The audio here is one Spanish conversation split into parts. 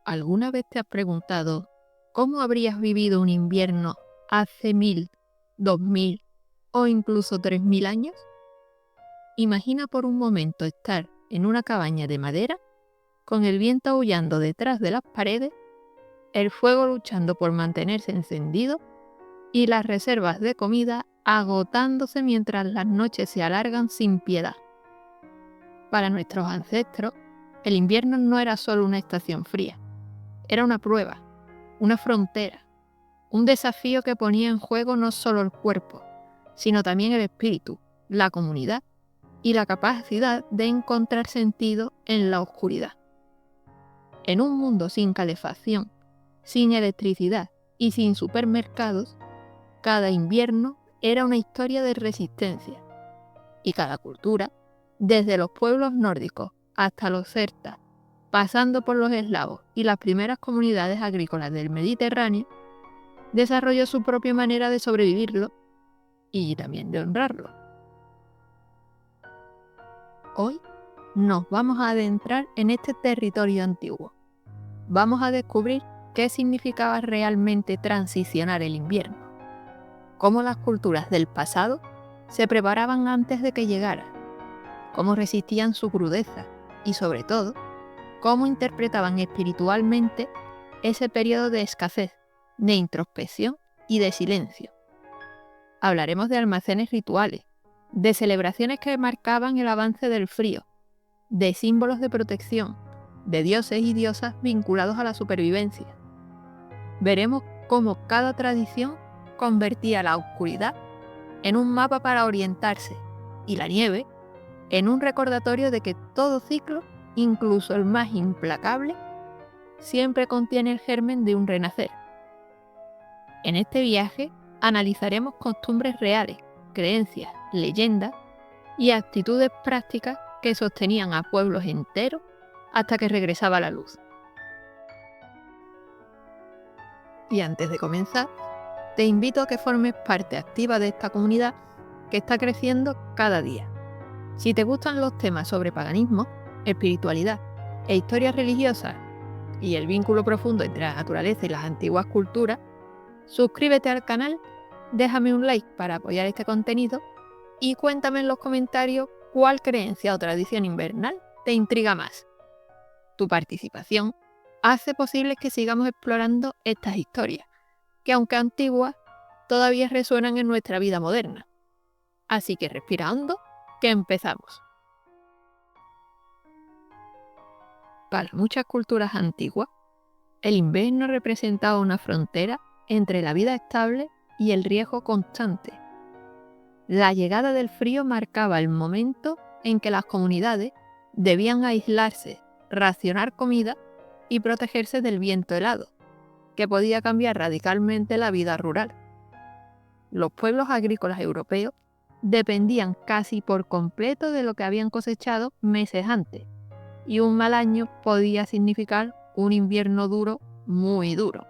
¿Alguna vez te has preguntado cómo habrías vivido un invierno hace 1000, 2000 o incluso 3000 años? Imagina por un momento estar en una cabaña de madera, con el viento aullando detrás de las paredes, el fuego luchando por mantenerse encendido y las reservas de comida agotándose mientras las noches se alargan sin piedad. Para nuestros ancestros, el invierno no era solo una estación fría, era una prueba, una frontera, un desafío que ponía en juego no solo el cuerpo, sino también el espíritu, la comunidad y la capacidad de encontrar sentido en la oscuridad. En un mundo sin calefacción, sin electricidad y sin supermercados, cada invierno era una historia de resistencia. Y cada cultura, desde los pueblos nórdicos hasta los celtas, pasando por los eslavos y las primeras comunidades agrícolas del Mediterráneo, desarrolló su propia manera de sobrevivirlo y también de honrarlo. Hoy nos vamos a adentrar en este territorio antiguo. Vamos a descubrir qué significaba realmente transicionar el invierno, cómo las culturas del pasado se preparaban antes de que llegara, cómo resistían su crudeza y, sobre todo, cómo interpretaban espiritualmente ese periodo de escasez, de introspección y de silencio. Hablaremos de almacenes rituales, de celebraciones que marcaban el avance del frío, de símbolos de protección, de dioses y diosas vinculados a la supervivencia. Veremos cómo cada tradición convertía la oscuridad en un mapa para orientarse y la nieve en un recordatorio de que todo ciclo, incluso el más implacable, siempre contiene el germen de un renacer. En este viaje analizaremos costumbres reales, creencias, leyendas y actitudes prácticas que sostenían a pueblos enteros hasta que regresaba la luz. Y antes de comenzar, te invito a que formes parte activa de esta comunidad que está creciendo cada día. Si te gustan los temas sobre paganismo, espiritualidad e historias religiosas y el vínculo profundo entre la naturaleza y las antiguas culturas, suscríbete al canal, déjame un like para apoyar este contenido y cuéntame en los comentarios cuál creencia o tradición invernal te intriga más. Tu participación hace posible que sigamos explorando estas historias, que aunque antiguas, todavía resuenan en nuestra vida moderna. Así que respira hondo, que empezamos. Para muchas culturas antiguas, el invierno representaba una frontera entre la vida estable y el riesgo constante. La llegada del frío marcaba el momento en que las comunidades debían aislarse, racionar comida y protegerse del viento helado, que podía cambiar radicalmente la vida rural. Los pueblos agrícolas europeos dependían casi por completo de lo que habían cosechado meses antes, y un mal año podía significar un invierno duro, muy duro.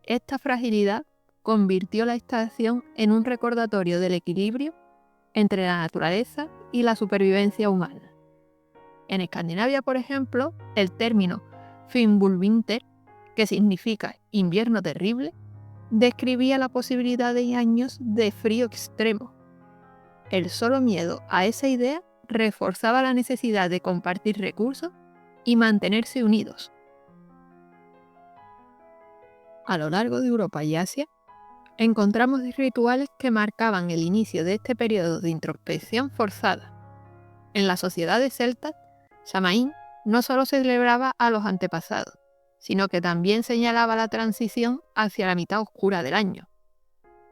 Esta fragilidad convirtió la estación en un recordatorio del equilibrio entre la naturaleza y la supervivencia humana. En Escandinavia, por ejemplo, el término Fimbulvinter, que significa invierno terrible, describía la posibilidad de años de frío extremo. El solo miedo a esa idea reforzaba la necesidad de compartir recursos y mantenerse unidos. A lo largo de Europa y Asia, encontramos rituales que marcaban el inicio de este periodo de introspección forzada. En las sociedades celtas, Samaín no solo celebraba a los antepasados, sino que también señalaba la transición hacia la mitad oscura del año.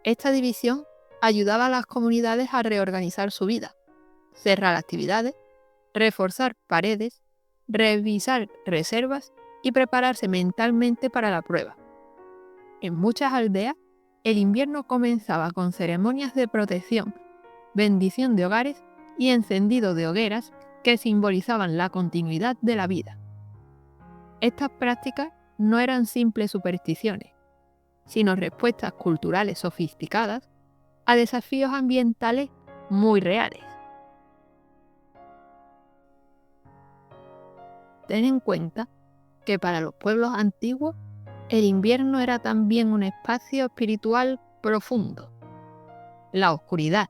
Esta división ayudaba a las comunidades a reorganizar su vida, cerrar actividades, reforzar paredes, revisar reservas y prepararse mentalmente para la prueba. En muchas aldeas, el invierno comenzaba con ceremonias de protección, bendición de hogares y encendido de hogueras que simbolizaban la continuidad de la vida. Estas prácticas no eran simples supersticiones, sino respuestas culturales sofisticadas a desafíos ambientales muy reales. Ten en cuenta que para los pueblos antiguos el invierno era también un espacio espiritual profundo. La oscuridad,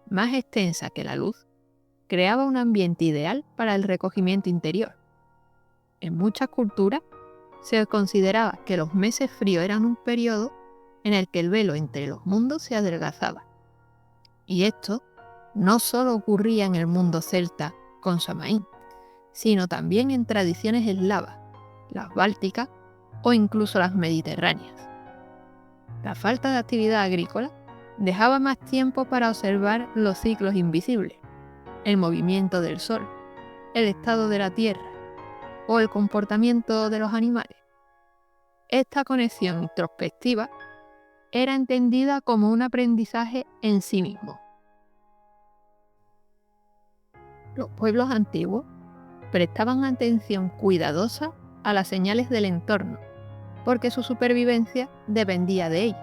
más extensa que la luz, creaba un ambiente ideal para el recogimiento interior. En muchas culturas se consideraba que los meses fríos eran un periodo en el que el velo entre los mundos se adelgazaba. Y esto no solo ocurría en el mundo celta con Samaín, sino también en tradiciones eslavas, las bálticas o incluso las mediterráneas. La falta de actividad agrícola dejaba más tiempo para observar los ciclos invisibles, el movimiento del sol, el estado de la tierra o el comportamiento de los animales. Esta conexión introspectiva era entendida como un aprendizaje en sí mismo. Los pueblos antiguos prestaban atención cuidadosa a las señales del entorno, porque su supervivencia dependía de ello.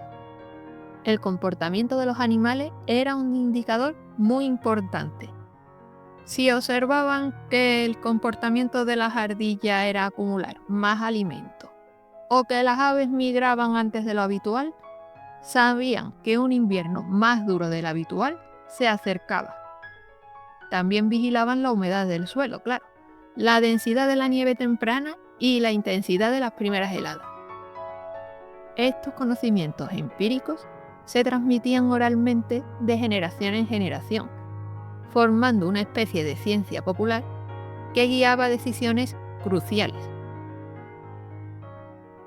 El comportamiento de los animales era un indicador muy importante. Si observaban que el comportamiento de las ardillas era acumular más alimento o que las aves migraban antes de lo habitual, sabían que un invierno más duro del habitual se acercaba. También vigilaban la humedad del suelo, claro, la densidad de la nieve temprana y la intensidad de las primeras heladas. Estos conocimientos empíricos se transmitían oralmente de generación en generación, formando una especie de ciencia popular que guiaba decisiones cruciales.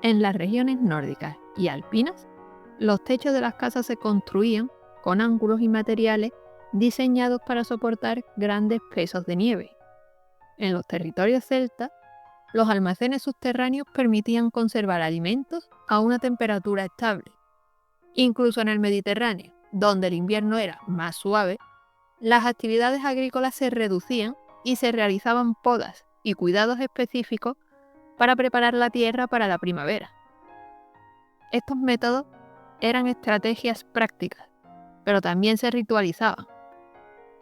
En las regiones nórdicas y alpinas, los techos de las casas se construían con ángulos y materiales diseñados para soportar grandes pesos de nieve. En los territorios celtas, los almacenes subterráneos permitían conservar alimentos a una temperatura estable. Incluso en el Mediterráneo, donde el invierno era más suave, las actividades agrícolas se reducían y se realizaban podas y cuidados específicos para preparar la tierra para la primavera. Estos métodos eran estrategias prácticas, pero también se ritualizaban.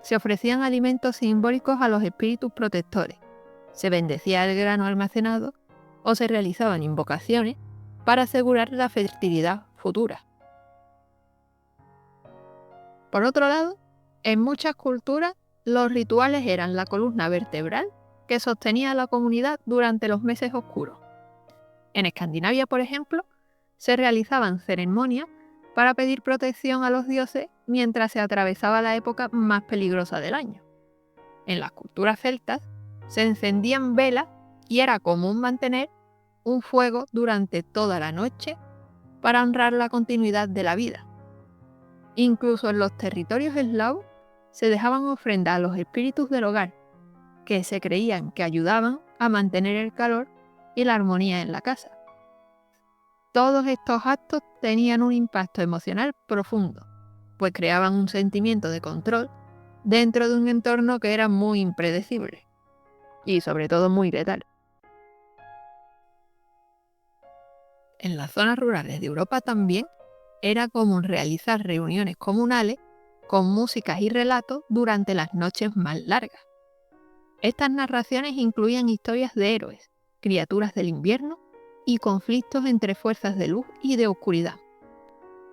Se ofrecían alimentos simbólicos a los espíritus protectores, se bendecía el grano almacenado o se realizaban invocaciones para asegurar la fertilidad futura. Por otro lado, en muchas culturas, los rituales eran la columna vertebral que sostenía a la comunidad durante los meses oscuros. En Escandinavia, por ejemplo, se realizaban ceremonias para pedir protección a los dioses mientras se atravesaba la época más peligrosa del año. En las culturas celtas, se encendían velas y era común mantener un fuego durante toda la noche para honrar la continuidad de la vida. Incluso en los territorios eslavos se dejaban ofrendas a los espíritus del hogar, que se creían que ayudaban a mantener el calor y la armonía en la casa. Todos estos actos tenían un impacto emocional profundo, pues creaban un sentimiento de control dentro de un entorno que era muy impredecible y sobre todo muy letal. En las zonas rurales de Europa también era común realizar reuniones comunales con músicas y relatos durante las noches más largas. Estas narraciones incluían historias de héroes, criaturas del invierno y conflictos entre fuerzas de luz y de oscuridad.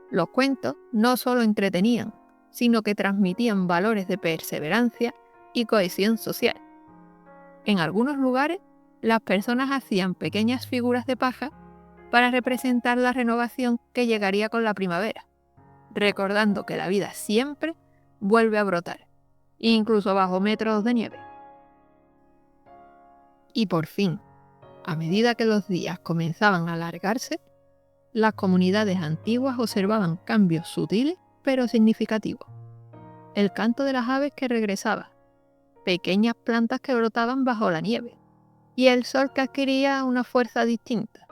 Los cuentos no solo entretenían, sino que transmitían valores de perseverancia y cohesión social. En algunos lugares, las personas hacían pequeñas figuras de paja para representar la renovación que llegaría con la primavera, recordando que la vida siempre vuelve a brotar, incluso bajo metros de nieve. Y por fin, a medida que los días comenzaban a alargarse, las comunidades antiguas observaban cambios sutiles pero significativos. El canto de las aves que regresaba, pequeñas plantas que brotaban bajo la nieve, y el sol que adquiría una fuerza distinta.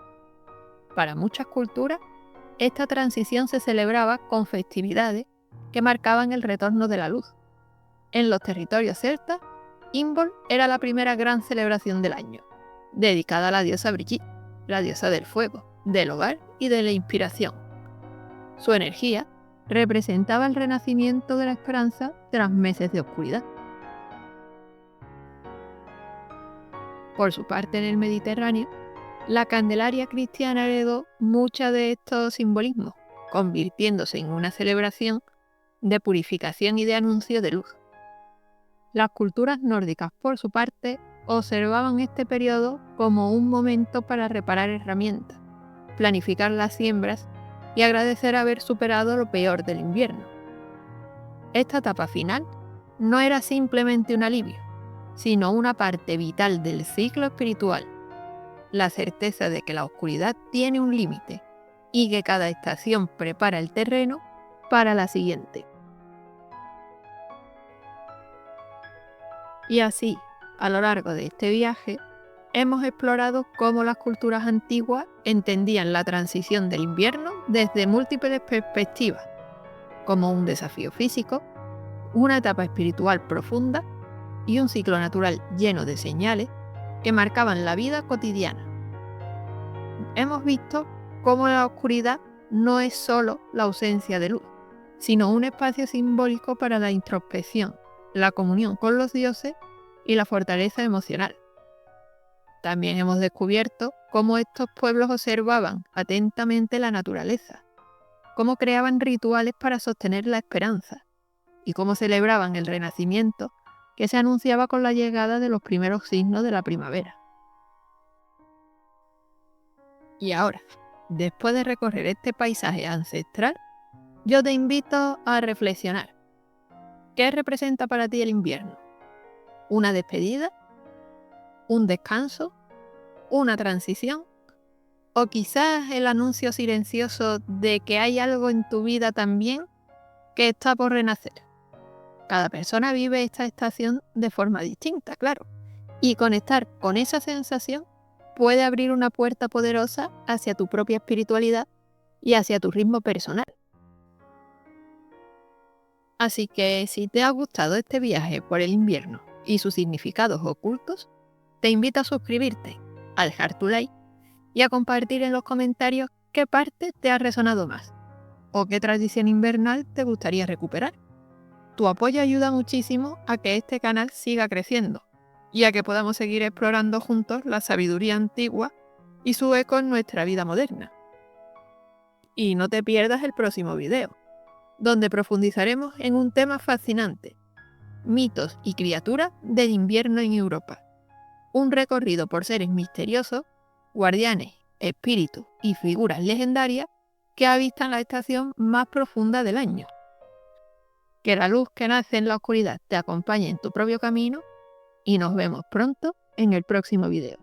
Para muchas culturas, esta transición se celebraba con festividades que marcaban el retorno de la luz. En los territorios celtas, Imbolc era la primera gran celebración del año, dedicada a la diosa Brigitte, la diosa del fuego, del hogar y de la inspiración. Su energía representaba el renacimiento de la esperanza tras meses de oscuridad. Por su parte, en el Mediterráneo, La Candelaria cristiana heredó muchos de estos simbolismos, convirtiéndose en una celebración de purificación y de anuncio de luz. Las culturas nórdicas, por su parte, observaban este periodo como un momento para reparar herramientas, planificar las siembras y agradecer haber superado lo peor del invierno. Esta etapa final no era simplemente un alivio, sino una parte vital del ciclo espiritual, la certeza de que la oscuridad tiene un límite y que cada estación prepara el terreno para la siguiente. Y así, a lo largo de este viaje, hemos explorado cómo las culturas antiguas entendían la transición del invierno desde múltiples perspectivas, como un desafío físico, una etapa espiritual profunda y un ciclo natural lleno de señales que marcaban la vida cotidiana. Hemos visto cómo la oscuridad no es solo la ausencia de luz, sino un espacio simbólico para la introspección, la comunión con los dioses y la fortaleza emocional. También hemos descubierto cómo estos pueblos observaban atentamente la naturaleza, cómo creaban rituales para sostener la esperanza y cómo celebraban el renacimiento que se anunciaba con la llegada de los primeros signos de la primavera. Y ahora, después de recorrer este paisaje ancestral, yo te invito a reflexionar. ¿Qué representa para ti el invierno? ¿Una despedida? ¿Un descanso? ¿Una transición? ¿O quizás el anuncio silencioso de que hay algo en tu vida también que está por renacer? Cada persona vive esta estación de forma distinta, claro, y conectar con esa sensación puede abrir una puerta poderosa hacia tu propia espiritualidad y hacia tu ritmo personal. Así que si te ha gustado este viaje por el invierno y sus significados ocultos, te invito a suscribirte, a dejar tu like y a compartir en los comentarios qué parte te ha resonado más o qué tradición invernal te gustaría recuperar. Tu apoyo ayuda muchísimo a que este canal siga creciendo y a que podamos seguir explorando juntos la sabiduría antigua y su eco en nuestra vida moderna. Y no te pierdas el próximo video, donde profundizaremos en un tema fascinante: mitos y criaturas del invierno en Europa. Un recorrido por seres misteriosos, guardianes, espíritus y figuras legendarias que habitan la estación más profunda del año. Que la luz que nace en la oscuridad te acompañe en tu propio camino y nos vemos pronto en el próximo video.